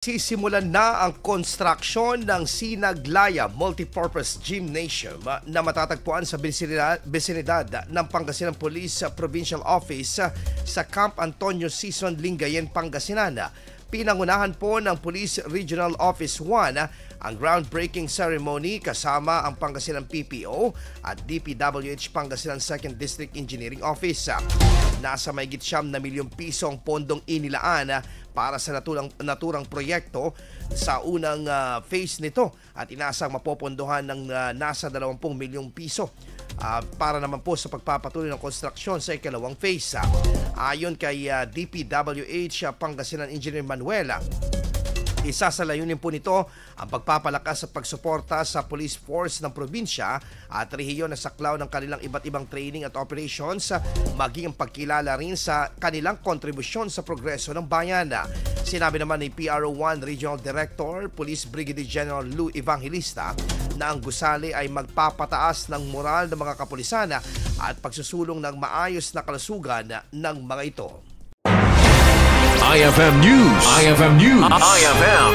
Sisimulan na ang konstruksyon ng Sinaglaya Multipurpose Gymnasium na matatagpuan sa besinidad ng Pangasinan Police Provincial Office sa Camp Antonio Sison, Lingayen, Pangasinan. Pinangunahan po ng Police Regional Office 1 ang groundbreaking ceremony kasama ang Pangasinan PPO at DPWH Pangasinan 2nd District Engineering Office. Nasa mahigit 9 na milyong piso ang pondong inilaan para sa naturang proyekto sa unang phase nito at inasang mapopondohan ng nasa 20 milyong piso para naman po sa pagpapatuloy ng konstruksyon sa ikalawang phase. Ayon kay DPWH Pangasinan Engineer Manuela, isa sa layunin po nito ang pagpapalakas at pagsuporta sa police force ng probinsya at rehiyon na saklaw ng kanilang iba't ibang training at operations, maging ang pagkilala rin sa kanilang kontribusyon sa progreso ng bayan. Sinabi naman ni PRO1 Regional Director, Police Brigadier General Lou Evangelista, na ang gusali ay magpapataas ng moral ng mga kapulisana at pagsusulong ng maayos na kalusugan ng mga ito. IFM News. IFM News. IFM.